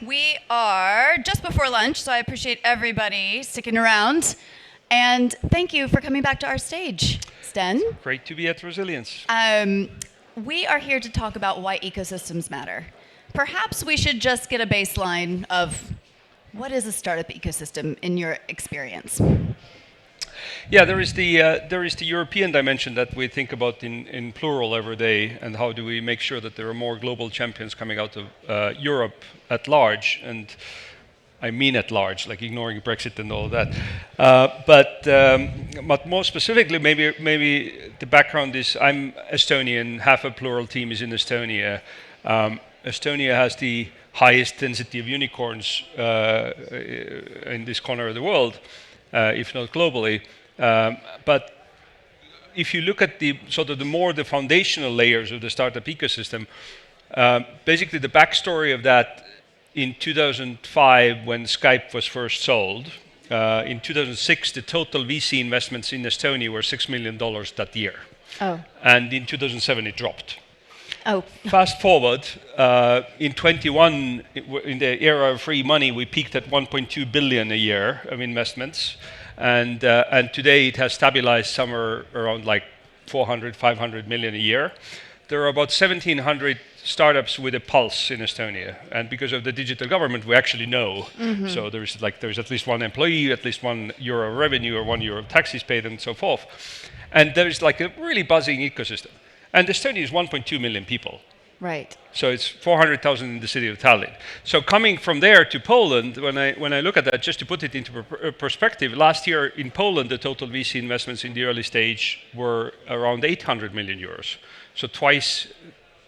We are just before lunch, so I appreciate everybody sticking around. And thank you for coming back to our stage, Sten. Great to be at Resilience. We are here to talk about why ecosystems matter. Perhaps we should just get a baseline of what is a startup ecosystem in your experience? Yeah, there is the European dimension that we think about in Plural every day, and how do we make sure that there are more global champions coming out of Europe at large, and I mean at large, like ignoring Brexit and all of that. But more specifically, maybe the background is I'm Estonian. Half a Plural team is in Estonia. Estonia has the highest density of unicorns in this corner of the world, if not globally. But if you look at the foundational layers of the startup ecosystem, basically the backstory of that in 2005 when Skype was first sold, in 2006 the total VC investments in Estonia were $6 million that year. Oh. And in 2007 it dropped. Oh. Fast forward, in 21, in the era of free money, we peaked at 1.2 billion a year of investments. And today it has stabilized somewhere around like 400, 500 million a year. There are about 1,700 startups with a pulse in Estonia. And because of the digital government, we actually know. Mm-hmm. So there's at least one employee, at least €1 revenue or €1 taxes paid and so forth. And there's like a really buzzing ecosystem. And Estonia is 1.2 million people. Right. So it's 400,000 in the city of Tallinn. So coming from there to Poland, when I look at that, just to put it into perspective, last year in Poland, the total VC investments in the early stage were around 800 million euros. So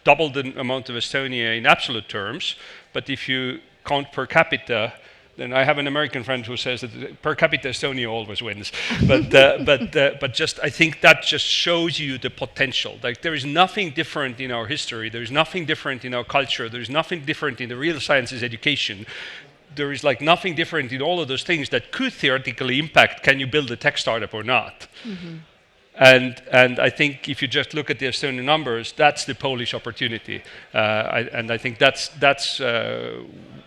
double the amount of Estonia in absolute terms. But if you count per capita, then I have an American friend who says that per capita Estonia always wins. But just I think that just shows you the potential. Like there is nothing different in our history. There is nothing different in our culture. There is nothing different in the real sciences education. There is like nothing different in all of those things that could theoretically impact can you build a tech startup or not. Mm-hmm. And I think if you just look at the Estonian numbers, that's the Polish opportunity. I think that's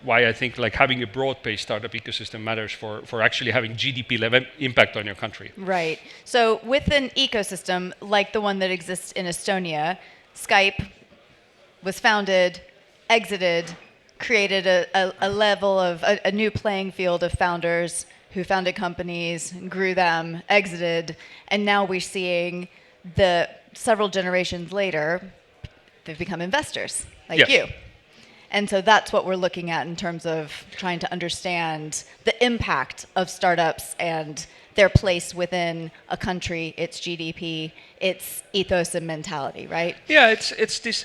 why I think like having a broad-based startup ecosystem matters for actually having GDP level impact on your country. Right. So with an ecosystem like the one that exists in Estonia, Skype was founded, exited, created a level of a new playing field of founders who founded companies, grew them, exited, and now we're seeing the several generations later, they've become investors like you. And so that's what we're looking at in terms of trying to understand the impact of startups and their place within a country, its GDP, its ethos and mentality, right? Yeah, it's this,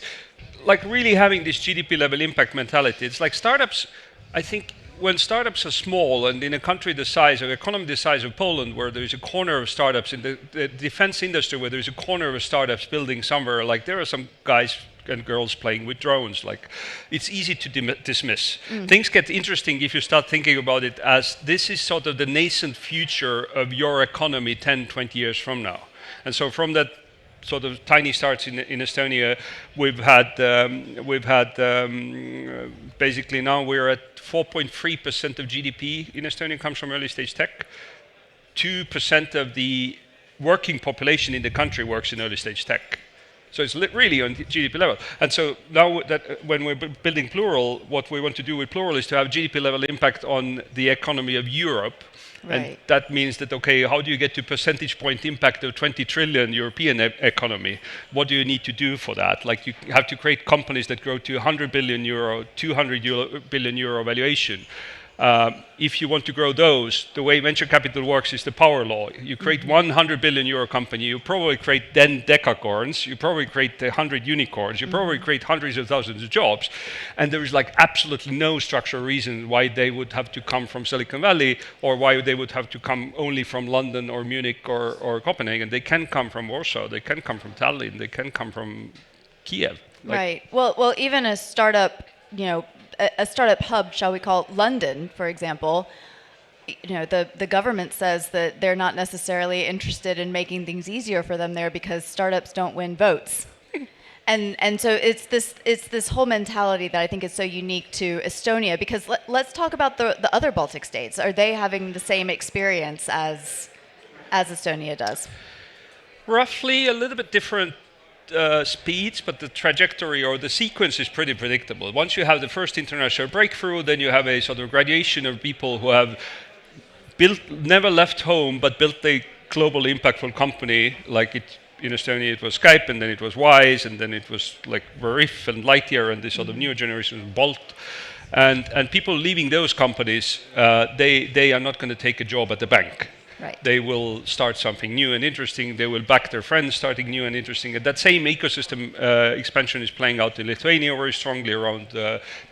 like really having this GDP level impact mentality. It's like startups, I think, when startups are small and in a country the size or economy the size of Poland, where there's a corner of startups in the defense industry, where there's a corner of startups building somewhere, like there are some guys and girls playing with drones, like it's easy to dismiss. Things get interesting if you start thinking about it as this is sort of the nascent future of your economy 10, 20 years from now. And so from that sort of tiny starts in Estonia, we've had basically now we're at 4.3% of GDP in Estonia comes from early stage tech. 2% of the working population in the country works in early stage tech. So it's really on the GDP level. And so now that when we're building Plural, what we want to do with Plural is to have GDP level impact on the economy of Europe. Right. And that means that, okay, how do you get to percentage point impact of 20 trillion European economy? What do you need to do for that? Like you have to create companies that grow to 100 billion euro, 200 billion euro valuation. If you want to grow those, the way venture capital works is the power law. You create 100 billion euro company, you probably create 10 decacorns, you probably create 100 unicorns, you probably create hundreds of thousands of jobs, and there is like absolutely no structural reason why they would have to come from Silicon Valley or why they would have to come only from London or Munich or Copenhagen. They can come from Warsaw, they can come from Tallinn, they can come from Kiev. Right. Well, even a startup, a startup hub, shall we call it London, for example, the government says that they're not necessarily interested in making things easier for them there because startups don't win votes. And so it's this whole mentality that I think is so unique to Estonia, because let's talk about the other Baltic states. Are they having the same experience as Estonia does? Roughly a little bit different speeds, but the trajectory or the sequence is pretty predictable. Once you have the first international breakthrough, then you have a sort of graduation of people who have never left home, but built a globally impactful company. Like in Estonia, it was Skype, and then it was Wise, and then it was like Verif and Lightyear, and this sort of newer generation, Bolt. And people leaving those companies, they are not going to take a job at the bank. Right. They will start something new and interesting. They will back their friends starting new and interesting. And that same ecosystem expansion is playing out in Lithuania very strongly around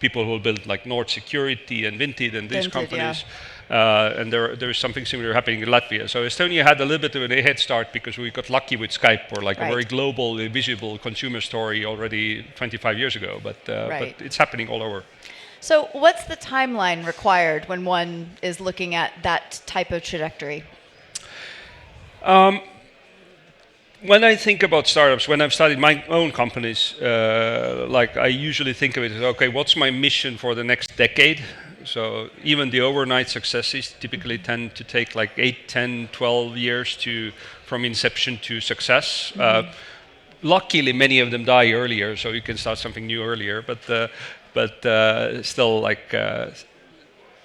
people who will build like Nord Security and Vinted and these companies. Yeah. And there's something similar happening in Latvia. So Estonia had a little bit of a head start because we got lucky with Skype, or like a very global, visible consumer story already 25 years ago. But it's happening all over. So what's the timeline required when one is looking at that type of trajectory? When I think about startups, when I've started my own companies, like I usually think of it as, okay, what's my mission for the next decade? So even the overnight successes typically tend to take like 8, 10, 12 years from inception to success. Luckily, many of them die earlier, so you can start something new earlier. But still, like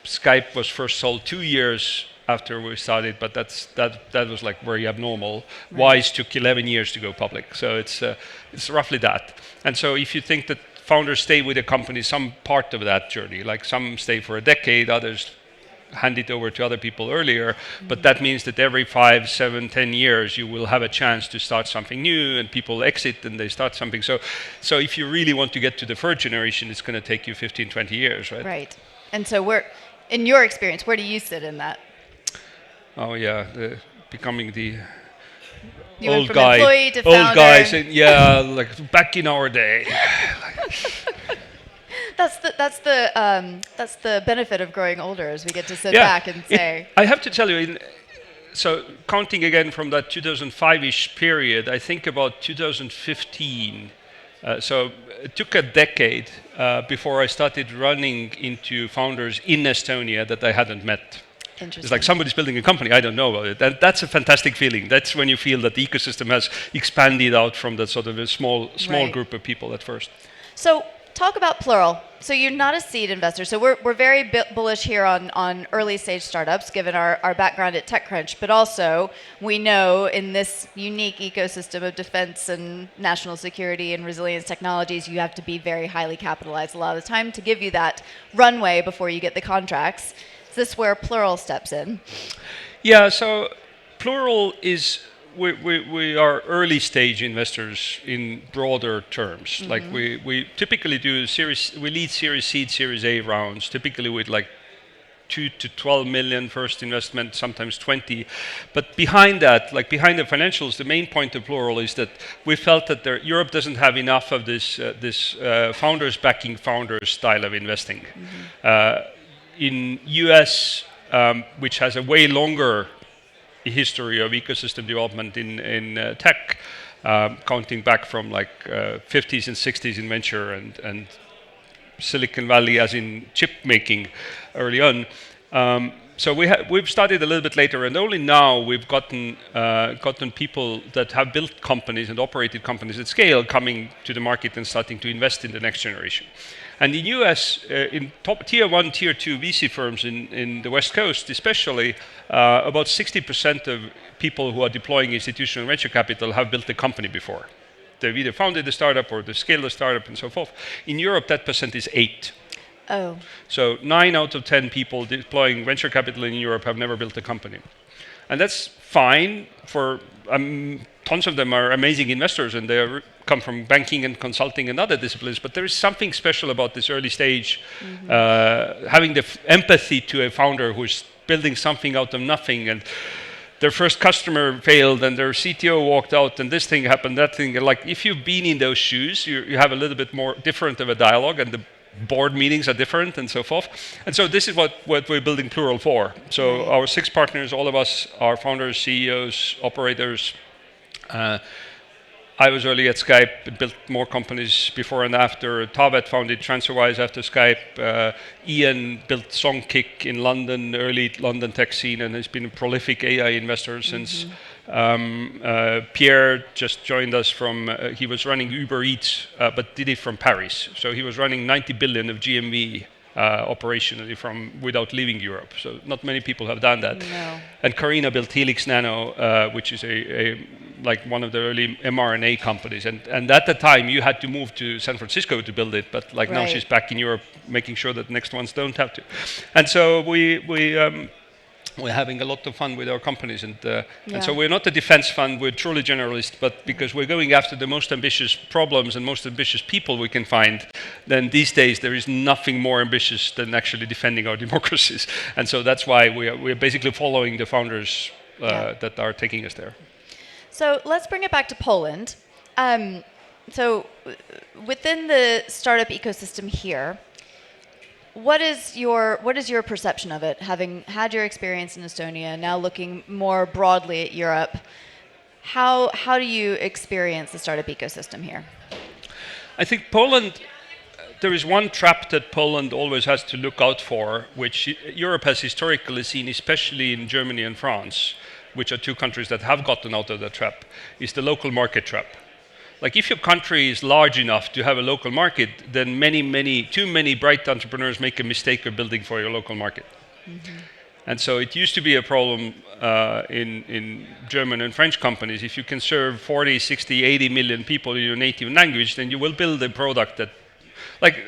Skype was first sold 2 years after we started, but that was like very abnormal. Right. Wise took 11 years to go public, so it's roughly that. And so if you think that founders stay with a company some part of that journey, like some stay for a decade, others hand it over to other people earlier, but that means that every 5, 7, 10 years you will have a chance to start something new, and people exit and they start something. So if you really want to get to the third generation, it's going to take you 15, 20 years, right? Right. And so in your experience, where do you sit in that? Oh yeah, becoming the you old went from guy, employee to old founder. guys, and yeah, like back in our day. That's the benefit of growing older, is we get to sit back and say. I have to tell you, so counting again from that 2005-ish period, I think about 2015. So it took a decade before I started running into founders in Estonia that I hadn't met. It's like somebody's building a company, I don't know about it. And that's a fantastic feeling. That's when you feel that the ecosystem has expanded out from that sort of a small group of people at first. So talk about Plural. So you're not a seed investor. So we're very bullish here on early stage startups, given our background at TechCrunch. But also, we know in this unique ecosystem of defense and national security and resilience technologies, you have to be very highly capitalized a lot of the time to give you that runway before you get the contracts. Is this where Plural steps in? Yeah, so Plural is, we are early stage investors in broader terms. Mm-hmm. Like we typically do we lead Series Seed, Series A rounds, typically with like 2 to 12 million first investment, sometimes 20. But behind that, like behind the financials, the main point of Plural is that we felt that Europe doesn't have enough of this founders backing founders style of investing. Mm-hmm. In US, which has a way longer history of ecosystem development in tech, counting back from like 50s and 60s in venture and Silicon Valley as in chip making early on. So we've started a little bit later, and only now we've gotten people that have built companies and operated companies at scale coming to the market and starting to invest in the next generation. And in US, in top tier 1, tier 2 VC firms in the West Coast especially, about 60% of people who are deploying institutional venture capital have built a company before. They've either founded a startup or they've scaled a startup and so forth. In Europe, that percent is 8. Oh. So 9 out of 10 people deploying venture capital in Europe have never built a company. And that's fine for tons of them are amazing investors, and they come from banking and consulting and other disciplines, but there is something special about this early stage, having the empathy to a founder who's building something out of nothing, and their first customer failed and their CTO walked out and this thing happened, that thing. Like if you've been in those shoes, you have a little bit more different of a dialogue, and the board meetings are different and so forth. And so this is what we're building Plural for. So our 6 partners, all of us are founders, CEOs, operators. I was early at Skype, built more companies before and after. Tavet founded TransferWise after Skype. Ian built Songkick in London, early London tech scene, and has been a prolific AI investor since. Pierre just joined us from, he was running Uber Eats, but did it from Paris. So he was running 90 billion of GMV operationally from without leaving Europe. So not many people have done that. No. And Karina built Helix Nano, which is like one of the early mRNA companies. And at the time you had to move to San Francisco to build it, but like now she's back in Europe making sure that the next ones don't have to. And so we're having a lot of fun with our companies, and so we're not a defense fund, we're truly generalist, but because we're going after the most ambitious problems and most ambitious people we can find, then these days there is nothing more ambitious than actually defending our democracies. And so that's why we're basically following the founders that are taking us there. So let's bring it back to Poland. So within the startup ecosystem here, what is your perception of it, having had your experience in Estonia, now looking more broadly at Europe? How do you experience the startup ecosystem here? I think Poland, there is one trap that Poland always has to look out for, which Europe has historically seen, especially in Germany and France, which are two countries that have gotten out of that trap, is the local market trap. Like if your country is large enough to have a local market, then too many bright entrepreneurs make a mistake of building for your local market. And so it used to be a problem in German and French companies. If you can serve 40, 60, 80 million people in your native language, then you will build a product that,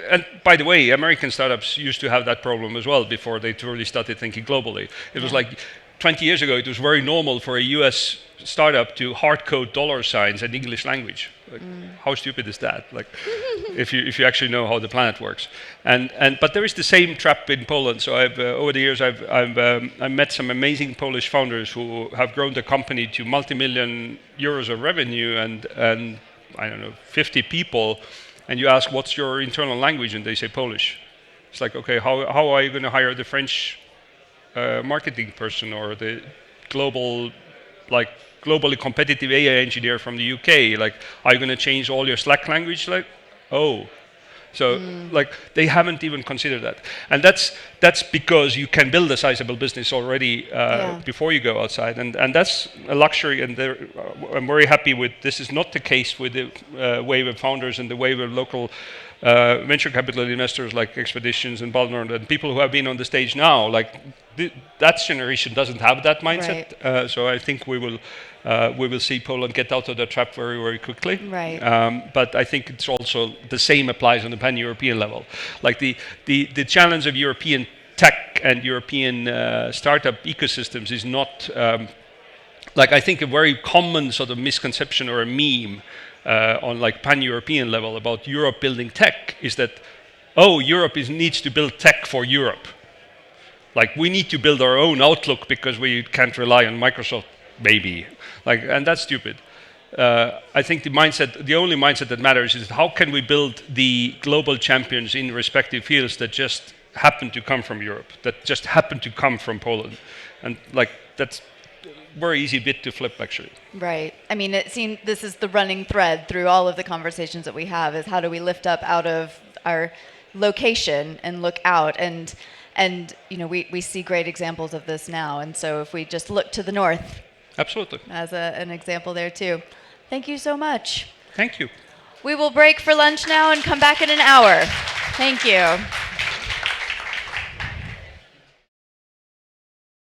and by the way, American startups used to have that problem as well before they truly started thinking globally. It was like 20 years ago, it was very normal for a US startup to hard code dollar signs and English language. How stupid is that? If you actually know how the planet works. But there is the same trap in Poland. So over the years I've met some amazing Polish founders who have grown the company to multi-million euros of revenue and I don't know 50 people. And you ask, what's your internal language? And they say Polish. It's like, okay, how are you going to hire the French marketing person or the globally competitive AI engineer from the UK? Are you going to change all your Slack language? They haven't even considered that. And that's because you can build a sizable business already before you go outside. And that's a luxury. And I'm very happy with this is not the case with the wave of founders and the wave of local venture capital investors like Expeditions and Balnord and people who have been on the stage now. That generation doesn't have that mindset. So I think we will see Poland get out of the trap very, very quickly. But I think it's also the same applies on the pan-European level. The challenge of European tech and European startup ecosystems is not I think a very common sort of misconception or a meme on pan-European level about Europe building tech is that Europe needs to build tech for Europe. We need to build our own Outlook because we can't rely on Microsoft, maybe. And that's stupid. I think the only mindset that matters is how can we build the global champions in respective fields that just happen to come from Europe, that just happen to come from Poland. And that's very easy bit to flip, actually. Right. I mean, it seems this is the running thread through all of the conversations that we have is how do we lift up out of our location and look out and we see great examples of this now. And so if we just look to the north. Absolutely. As an example there too. Thank you so much. Thank you. We will break for lunch now and come back in an hour. Thank you.